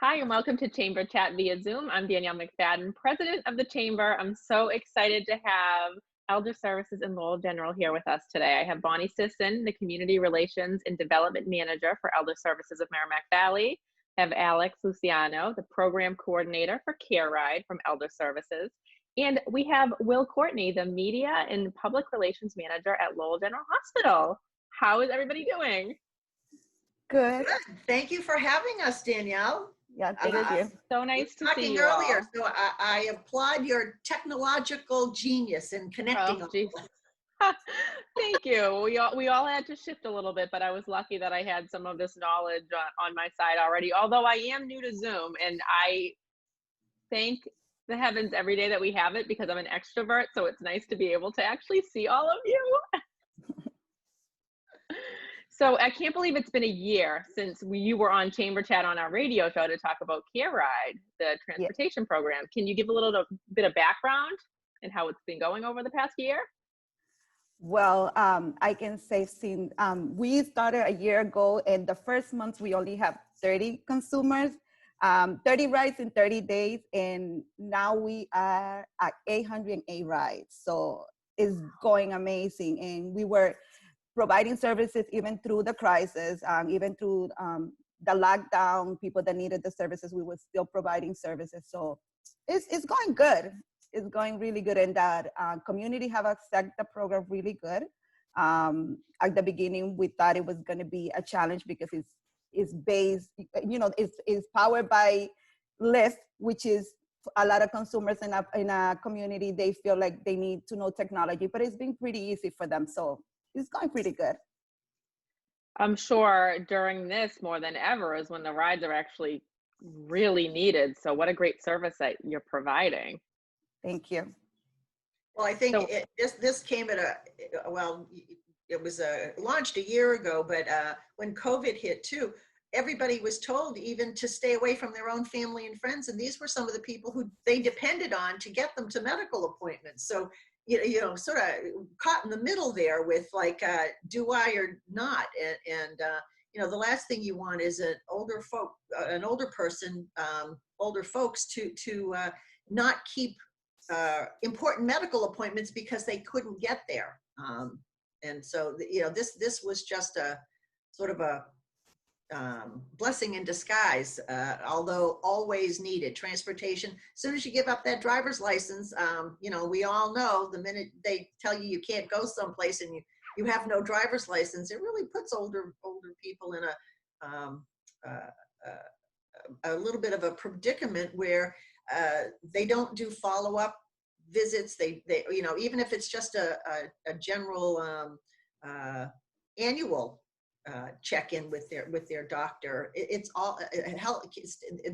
Hi, and welcome to Chamber Chat via Zoom. I'm Danielle McFadden, President of the Chamber. I'm so excited to have Elder Services and Lowell General here with us today. I have Bonnie Sisson, the Community Relations and Development Manager for Elder Services of Merrimack Valley. I have Alex Luciano, the Program Coordinator for CareRide from Elder Services. And we have Will Courtney, the Media and Public Relations Manager at Lowell General Hospital. How is everybody doing? Good. Good. Thank you for having us, Danielle. Yeah, thank you. So nice to see you earlier, all. so I applaud your technological genius in connecting. Oh, geez. Thank you. We all had to shift a little bit, but I was lucky that I had some of this knowledge on my side already. Although I am new to Zoom, and I thank the heavens every day that we have it because I'm an extrovert. So it's nice to be able to actually see all of you. So I can't believe it's been a year since you were on Chamber Chat on our radio show to talk about CareRide, the transportation program. Can you give a little bit of background and how it's been going over the past year? Well, I can say since we started a year ago, and the first month we only have 30 consumers, 30 rides in 30 days, and now we are at 808 rides. So it's going amazing, and we were providing services even through the crisis, even through the lockdown, people that needed the services, we were still providing services. So it's going good. It's going really good. And that community have accepted the program really good. At the beginning, we thought it was gonna be a challenge because it's based, it's powered by Lyft, which is a lot of consumers in a community, they feel like they need to know technology, but it's been pretty easy for them. So it's going pretty good. I'm sure during this more than ever is when the rides are actually really needed. So what a great service that you're providing. Thank you. Well, I think this came at it was launched a year ago, but when COVID hit too, everybody was told even to stay away from their own family and friends. And these were some of the people who they depended on to get them to medical appointments. So sort of caught in the middle there with like, do I or not? And the last thing you want is older folks to not keep important medical appointments because they couldn't get there. And so, this was just a sort of a blessing in disguise, although always needed. Transportation, as soon as you give up that driver's license, we all know the minute they tell you you can't go someplace and you have no driver's license, it really puts older people in a little bit of a predicament where they don't do follow-up visits. They even if it's just a general annual check-in with their doctor. It's all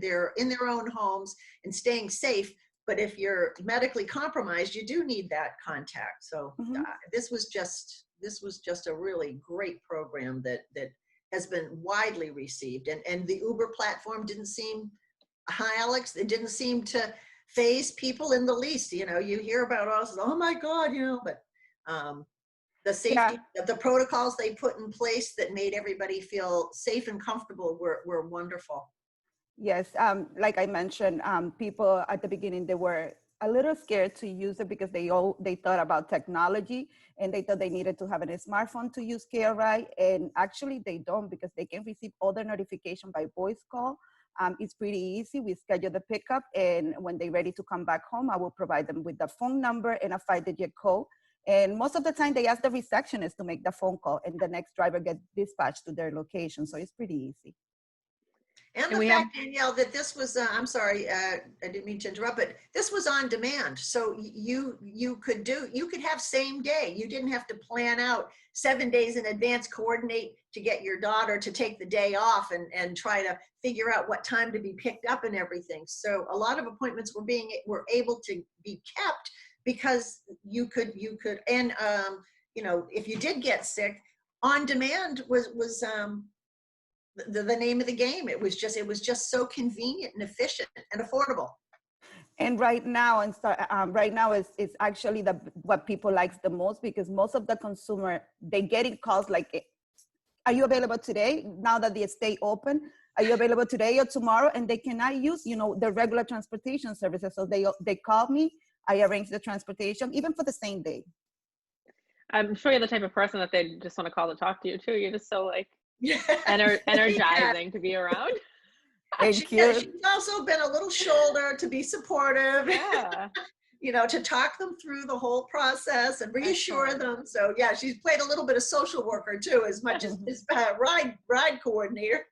they're in their own homes and staying safe. But if you're medically compromised, you do need that contact. So this was just a really great program that has been widely received. And the Uber platform didn't seem, hi Alex, it didn't seem to faze people in the least. You hear about us, oh my God, but the safety, the protocols they put in place that made everybody feel safe and comfortable were wonderful. Yes, like I mentioned, people at the beginning, they were a little scared to use it because they thought about technology and they thought they needed to have a smartphone to use CareRide, and actually they don't, because they can receive all their notification by voice call. It's pretty easy. We schedule the pickup, and when they're ready to come back home, I will provide them with the phone number and a 5-digit code. And most of the time they ask the receptionist to make the phone call, and the next driver gets dispatched to their location. So it's pretty easy. And the fact, Danielle, that this was, I'm sorry, I didn't mean to interrupt, but this was on demand. So you could have same day. You didn't have to plan out 7 days in advance, coordinate to get your daughter to take the day off and try to figure out what time to be picked up and everything. So a lot of appointments were able to be kept because you could, and if you did get sick, on demand was the name of the game. It was just so convenient and efficient and affordable. And right now, it's actually what people likes the most, because most of the consumer, they getting calls like, are you available today? Now that they stay open, are you available today or tomorrow? And they cannot use, you know, the regular transportation services. So they call me, I arrange the transportation, even for the same day. I'm sure you're the type of person that they just want to call to talk to you too. You're just so like energizing to be around. Thank you. She's also been a little shoulder to be supportive. Yeah. You know, to talk them through the whole process and reassure them. So yeah, she's played a little bit of social worker too, as much as ride coordinator.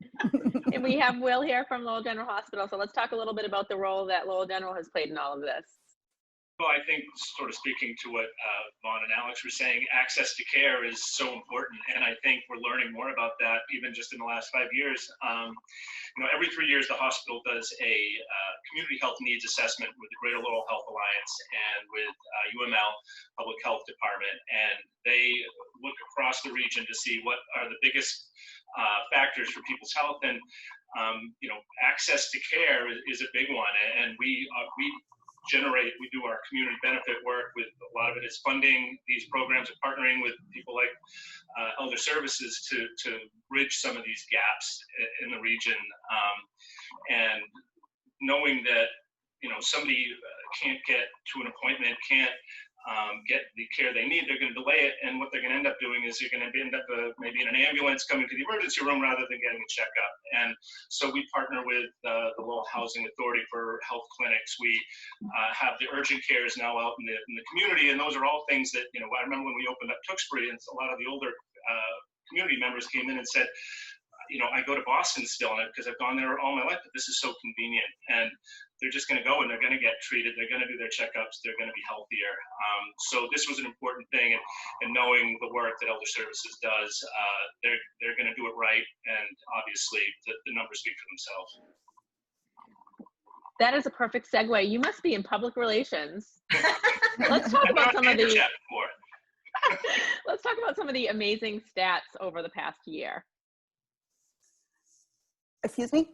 And we have Will here from Lowell General Hospital. So let's talk a little bit about the role that Lowell General has played in all of this. Well, I think sort of speaking to what Vaughn and Alex were saying, access to care is so important. And I think we're learning more about that even just in the last 5 years. You know, every 3 years, the hospital does a community health needs assessment with the Greater Lowell Health Alliance and with UML Public Health Department. And they look across the region to see what are the biggest factors for people's health. And, you know, access to care is a big one. And we do our community benefit work with a lot of it is funding these programs and partnering with people like Elder Services to bridge some of these gaps in the region. And knowing that, you know, somebody can't get to an appointment, can't get the care they need, they're going to delay it. And what they're going to end up doing is you're going to end up maybe in an ambulance coming to the emergency room rather than getting a checkup. And so we partner with the Lowell Housing Authority for health clinics. We have the urgent cares now out in the community. And those are all things that, you know, I remember when we opened up Tewksbury and a lot of the older community members came in and said, you know, I go to Boston still because I've gone there all my life, but this is so convenient. And they're just going to go and they're going to get treated. They're going to do their checkups. They're going to be healthier. So this was an important thing. And knowing the work that Elder Services does, they're going to do it right. And obviously the numbers speak for themselves. That is a perfect segue. You must be in public relations. Let's talk about some of the let's talk about some of the amazing stats over the past year. Excuse me?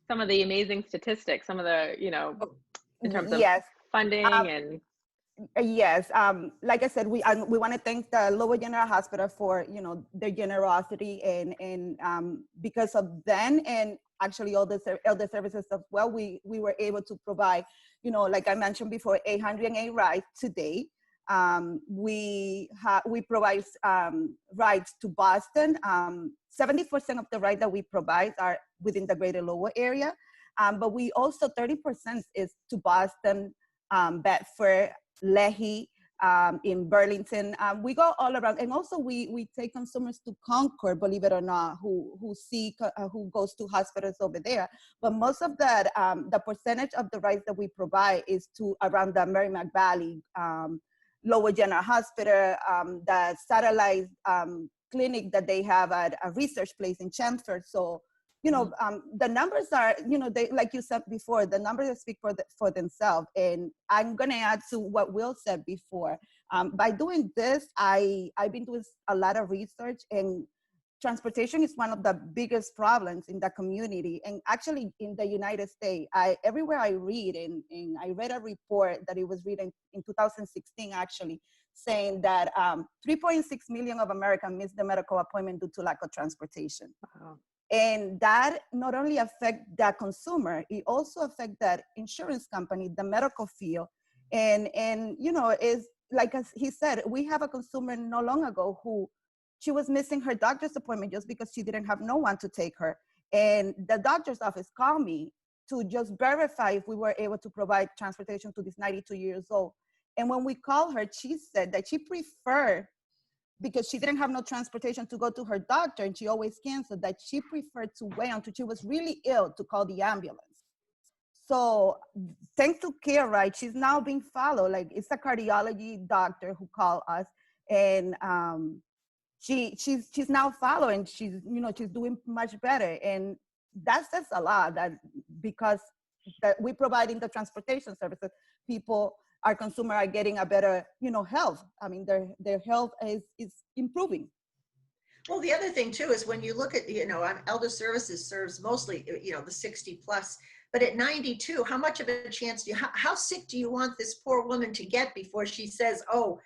Some of the amazing statistics, some of the, you know, in terms of funding and. Yes, like I said, we want to thank the Lowell General Hospital for, you know, their generosity and because of them and actually all the elder services as well, we were able to provide, you know, like I mentioned before, 808 rides today. We provide rides to Boston. 70% of the rides that we provide are within the Greater Lowell area, but we also 30% is to Boston, Bedford, Lehigh, in Burlington. We go all around, and also we take consumers to Concord, believe it or not, who goes to hospitals over there. But most of that, the percentage of the rides that we provide is to around the Merrimack Valley, Lowell General Hospital, the satellite clinic that they have at a research place in Chelmsford. So, you know, the numbers are, you know, they, like you said before, the numbers speak for themselves. And I'm going to add to what Will said before. By doing this, I've been doing a lot of research, and transportation is one of the biggest problems in the community. And actually in the United States, everywhere I read, and I read a report that it was written in 2016, actually, saying that 3.6 million of Americans miss the medical appointment due to lack of transportation. Wow. And that not only affects the consumer, it also affects that insurance company, the medical field. And you know, is like as he said, we have a consumer not long ago who she was missing her doctor's appointment just because she didn't have no one to take her. And the doctor's office called me to just verify if we were able to provide transportation to this 92 years old. And when we called her, she said that she preferred, because she didn't have no transportation to go to her doctor and she always canceled, that she preferred to wait until she was really ill to call the ambulance. So thanks to CareRide, she's now being followed. Like, it's a cardiology doctor who called us, and she's now following. She's, you know, she's doing much better. And that says a lot, that because that we're providing the transportation services, our consumers are getting a better, you know, health. I mean, their health is improving. Well, the other thing too is when you look at, you know, Elder Services serves mostly, you know, the 60 plus, but at 92, how much of a chance do you, how sick do you want this poor woman to get before she says, oh,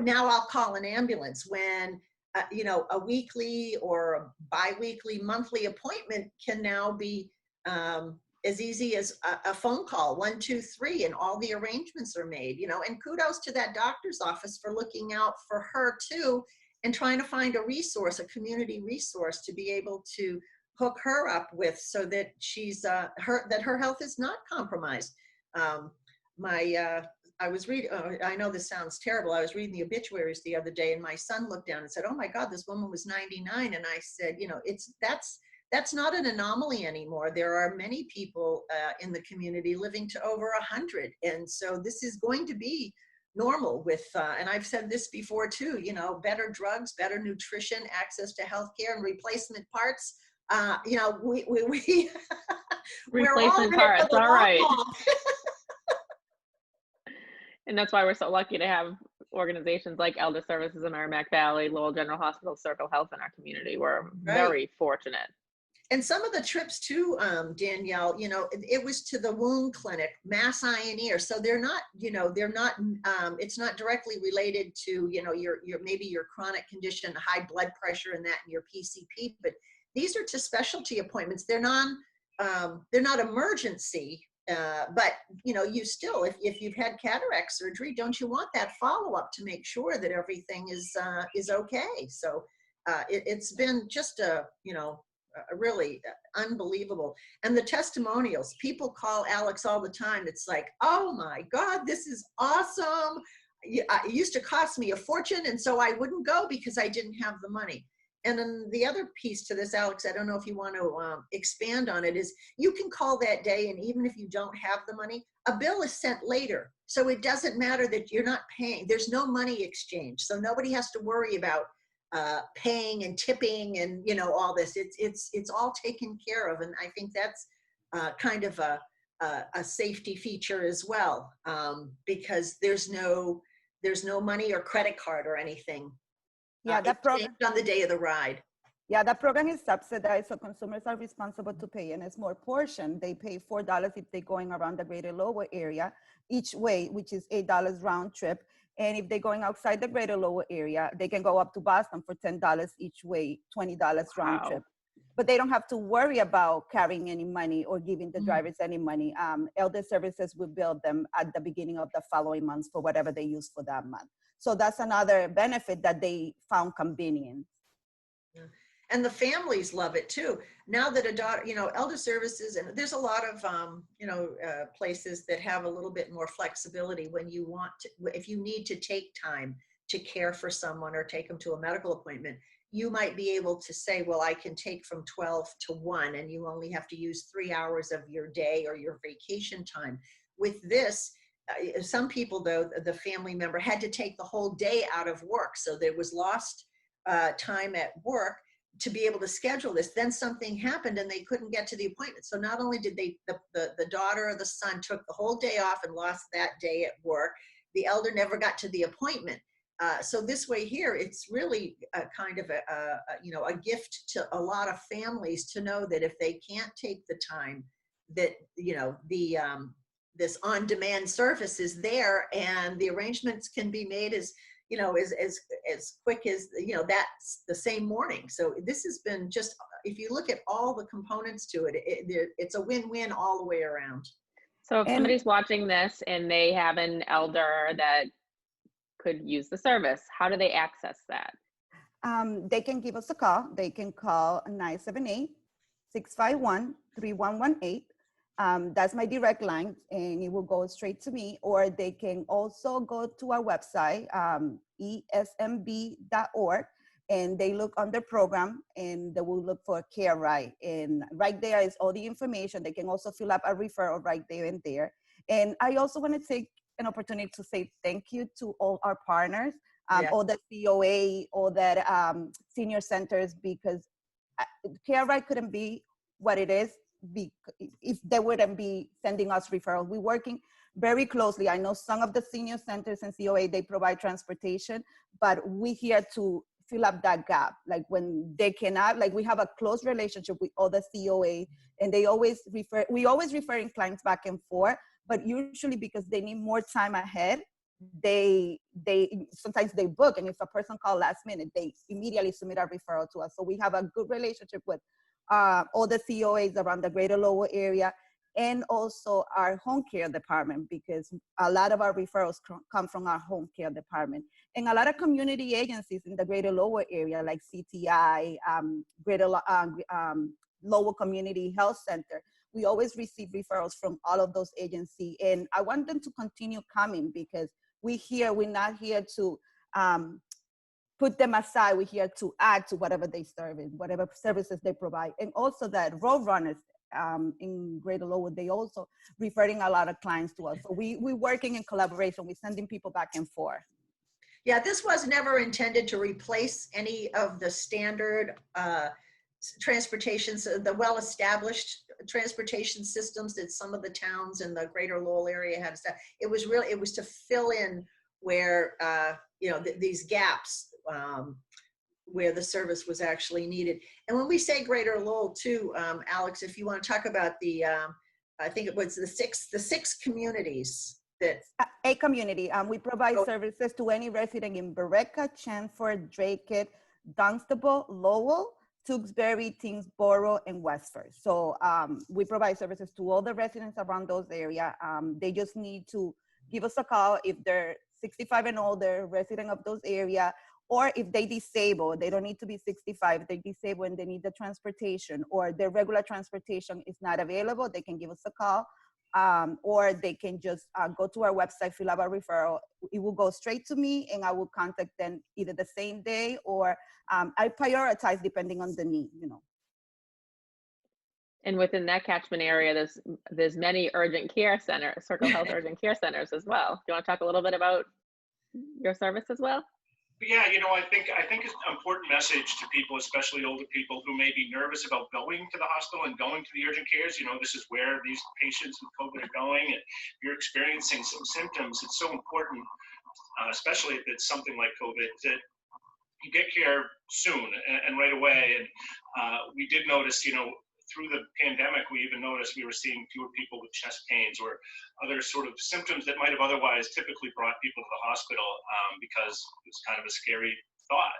now I'll call an ambulance, when a weekly or a bi-weekly, monthly appointment can now be as easy as a phone call, 1, 2, 3, and all the arrangements are made, and kudos to that doctor's office for looking out for her too, and trying to find a resource, a community resource to be able to hook her up with, so that she's that her health is not compromised. I was reading, I know this sounds terrible. I was reading the obituaries the other day, and my son looked down and said, "Oh my God, this woman was 99." And I said, that's not an anomaly anymore. There are many people in the community living to over 100. And so this is going to be normal with, and I've said this before too, better drugs, better nutrition, access to healthcare and replacement parts. Replacement parts, all right. And that's why we're so lucky to have organizations like Elder Services in Merrimack Valley, Lowell General Hospital, Circle Health in our community. We're very fortunate. And some of the trips too, Danielle, it was to the wound clinic, Mass Eye and Ear. So they're not, it's not directly related to, maybe your chronic condition, high blood pressure and that, and your PCP, but these are to specialty appointments. They're not emergency, but you still, if you've had cataract surgery, don't you want that follow-up to make sure that everything is okay? So it's been just really unbelievable. And the testimonials, people call Alex all the time. It's like, "Oh my God, this is awesome. It used to cost me a fortune, and so I wouldn't go because I didn't have the money." And then the other piece to this, Alex, I don't know if you want to expand on it, is you can call that day, and even if you don't have the money, a bill is sent later. So it doesn't matter that you're not paying. There's no money exchange. So nobody has to worry about paying and tipping and all this. It's all taken care of, and I think that's kind of a safety feature as well, because there's no money or credit card or anything. Yeah, that program on the day of the ride. Yeah, that program is subsidized, so consumers are responsible to pay, and it's more portion. They pay $4 if they're going around the greater Lowell area each way, which is $8 round trip. And if they're going outside the greater Lowell area, they can go up to Boston for $10 each way, $20 round trip. But they don't have to worry about carrying any money or giving the drivers any money. Elder Services will bill them at the beginning of the following month for whatever they use for that month. So that's another benefit that they found convenient. Yeah. And the families love it too. Now that a daughter, Elder Services, and there's a lot of, places that have a little bit more flexibility when you want to, if you need to take time to care for someone or take them to a medical appointment, you might be able to say, well, I can take from 12 to 1, and you only have to use 3 hours of your day or your vacation time. With this, some people, though, the family member had to take the whole day out of work. So there was lost time at work to be able to schedule this. Then something happened and they couldn't get to the appointment. So not only did the daughter or the son took the whole day off and lost that day at work, the elder never got to the appointment. So this way here, it's really a kind of a gift to a lot of families to know that if they can't take the time, that this on-demand service is there, and the arrangements can be made as quick as that's the same morning. So this has been just, if you look at all the components to it, it's a win-win all the way around. So if somebody's watching this and they have an elder that could use the service, how do they access that? They can give us a call. They can call 978-651-3118. That's my direct line, and it will go straight to me. Or they can also go to our website, esmb.org, and they look on the program, and they will look for CareRide. And right there is all the information. They can also fill up a referral right there and there. And I also want to take an opportunity to say thank you to all our partners, all the COA, all that senior centers, because CareRide couldn't be what it is if they wouldn't be sending us referrals. We're working very closely. I know some of the senior centers and COA, they provide transportation, but we're here to fill up that gap. Like when they cannot, like we have a close relationship with all the COA, and we always referring clients back and forth, but usually because they need more time ahead, they sometimes they book, and if a person call last minute, they immediately submit a referral to us. So we have a good relationship with all the COAs around the greater Lowell area, and also our home care department, because a lot of our referrals come from our home care department. And a lot of community agencies in the greater Lowell area, like CTI, Lowell Community Health Center, we always receive referrals from all of those agencies. And I want them to continue coming, because we're not here to put them aside. We're here to add to whatever they serve in, whatever services they provide. And also that road runners in Greater Lowell, they also referring a lot of clients to us. So we're working in collaboration. We're sending people back and forth. Yeah, this was never intended to replace any of the standard transportations, the well-established transportation systems that some of the towns in the greater Lowell area have. It was to fill in where, these gaps where the service was actually needed. And when we say greater Lowell too, Alex, if you want to talk about the, I think it was the six communities that. A community. We provide services to any resident in Bereka, Chanford, Dracut, Dunstable, Lowell, Tewksbury, Tingsboro, and Westford. So we provide services to all the residents around those areas. They just need to give us a call if they're 65 and older, resident of those areas, or if they disabled. They don't need to be 65. If they disabled and they need the transportation, or their regular transportation is not available, they can give us a call, or they can just go to our website, fill out a referral. It will go straight to me, and I will contact them either the same day, or I prioritize depending on the need, And within that catchment area, there's many urgent care centers, Circle Health urgent care centers as well. Do you want to talk a little bit about your service as well? Yeah, I think it's an important message to people, especially older people who may be nervous about going to the hospital and going to the urgent cares. This is where these patients with COVID are going. And if you're experiencing some symptoms, it's so important, especially if it's something like COVID, that you get care soon and right away. And we did notice, through the pandemic, we even noticed we were seeing fewer people with chest pains or other sort of symptoms that might have otherwise typically brought people to the hospital, because it's kind of a scary thought.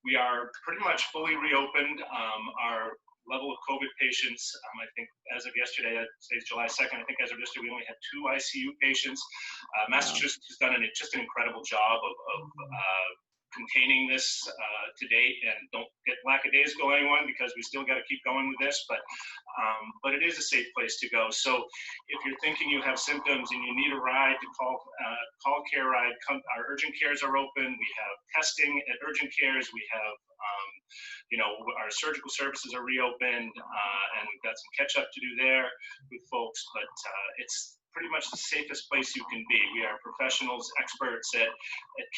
We are pretty much fully reopened. Our level of COVID patients, I think as of yesterday, today's July 2nd, I think as of yesterday, we only had 2 ICU patients. Massachusetts has done just an incredible job of containing this to date, and don't get lackadaisical anyone, because we still got to keep going with this, but it is a safe place to go. So if you're thinking you have symptoms and you need a ride, to call CareRide. Our urgent cares are open. We have testing at urgent cares. We have our surgical services are reopened, and we've got some catch up to do there with folks, but it's pretty much the safest place you can be. We are professionals, experts at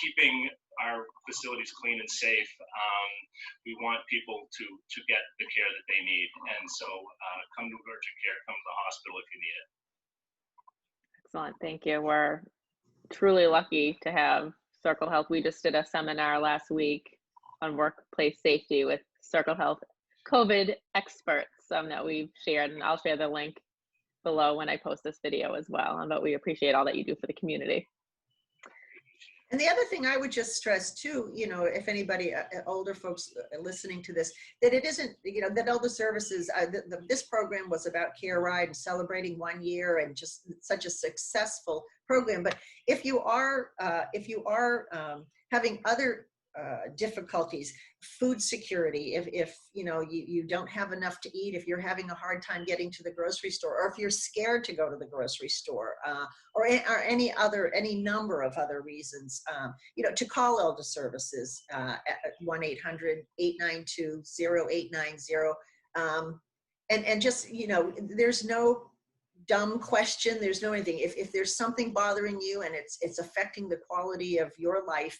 keeping our facilities clean and safe. We want people to get the care that they need. And so come to urgent care, come to the hospital if you need it. Excellent, thank you. We're truly lucky to have Circle Health. We just did a seminar last week on workplace safety with Circle Health COVID experts that we've shared, and I'll share the link below when I post this video as well. But we appreciate all that you do for the community. And the other thing I would just stress too, if anybody, older folks listening to this, that it isn't, that Elder Services, this program was about CareRide and celebrating 1 year and just such a successful program. But if you are having other difficulties, food security, if you don't have enough to eat, if you're having a hard time getting to the grocery store, or if you're scared to go to the grocery store, or any number of other reasons, to call Elder Services at 1-800-892-0890, and just there's no dumb question, there's no anything. If there's something bothering you and it's affecting the quality of your life,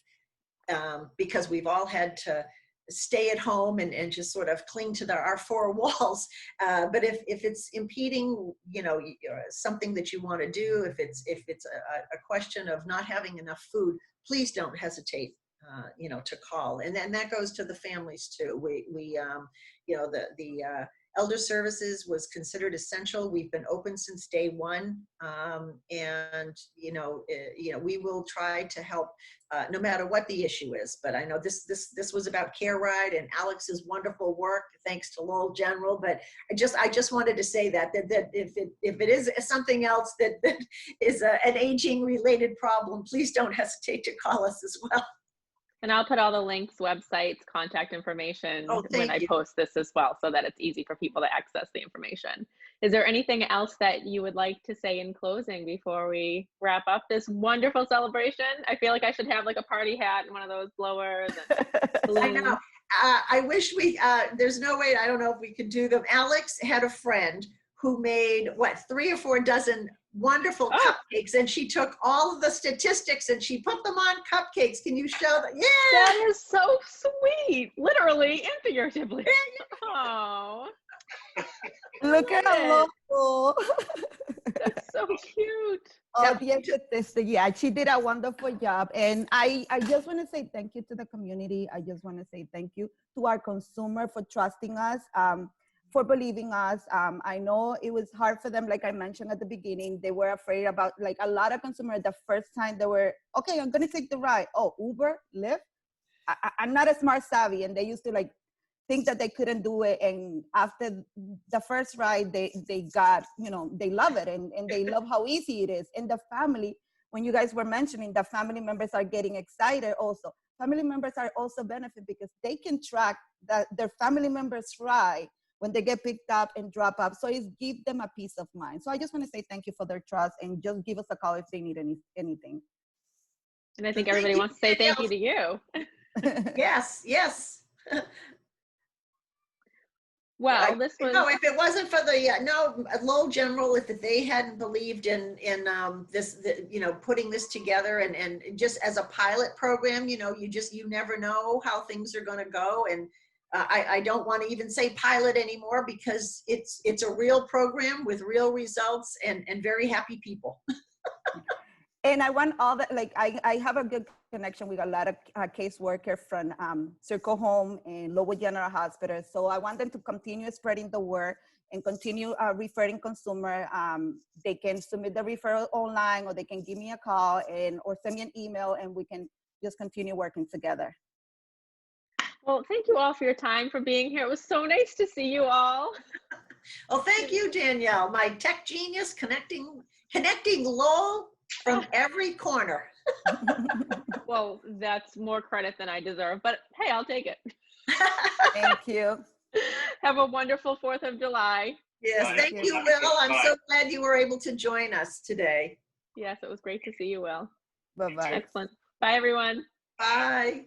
because we've all had to stay at home and just sort of cling to our 4 walls. But if it's impeding, something that you want to do, if it's a question of not having enough food, please don't hesitate, to call. And then that goes to the families too. The Elder Services was considered essential. We've been open since day one, and we will try to help no matter what the issue is. But I know this was about CareRide and Alex's wonderful work, thanks to Lowell General. But I just wanted to say that if it is something else that is an aging related problem, please don't hesitate to call us as well. And I'll put all the links, websites, contact information when I post this as well, so that it's easy for people to access the information. Is there anything else that you would like to say in closing before we wrap up this wonderful celebration? I feel like I should have like a party hat and one of those blowers. And I know. I wish there's no way, I don't know if we could do them. Alex had a friend who made 3 or 4 dozen wonderful cupcakes, and she took all of the statistics and she put them on cupcakes. Can you show that? Yeah, that is so sweet, literally and figuratively. Oh, look at her logo. That's so cute. Oh, yeah, she did a wonderful job. And I just want to say thank you to the community. I just want to say thank you to our consumer for trusting us, for believing us. I know it was hard for them. Like I mentioned at the beginning, they were afraid about, like a lot of consumers, the first time they were, okay, I'm going to take the ride. Oh, Uber, Lyft. I'm not a smart savvy. And they used to like think that they couldn't do it. And after the first ride, they got, they love it. And they love how easy it is. And the family, when you guys were mentioning, the family members are getting excited also. Family members are also benefit because they can track that their family members ride when they get picked up and drop up. So it's give them a peace of mind. So I just want to say thank you for their trust, and just give us a call if they need anything. And I think everybody wants to say thank you to you. Yes, yes. Well, this was. No, if it wasn't for the Lowell General, if they hadn't believed in this, putting this together and just as a pilot program, you never know how things are going to go. And I don't want to even say pilot anymore, because it's a real program with real results and very happy people. And I want all that, like I have a good connection with a lot of caseworkers from Circle Home and Lowell General Hospital. So I want them to continue spreading the word and continue referring consumer. They can submit the referral online, or they can give me a call or send me an email, and we can just continue working together. Well, thank you all for your time, for being here. It was so nice to see you all. Well, thank you, Danielle, my tech genius, connecting Lowell from every corner. Well, that's more credit than I deserve, but hey, I'll take it. Thank you. Have a wonderful 4th of July. Yes, thank you, Will. I'm so glad you were able to join us today. Yes, it was great to see you, Will. Bye-bye. Excellent. Bye, everyone. Bye.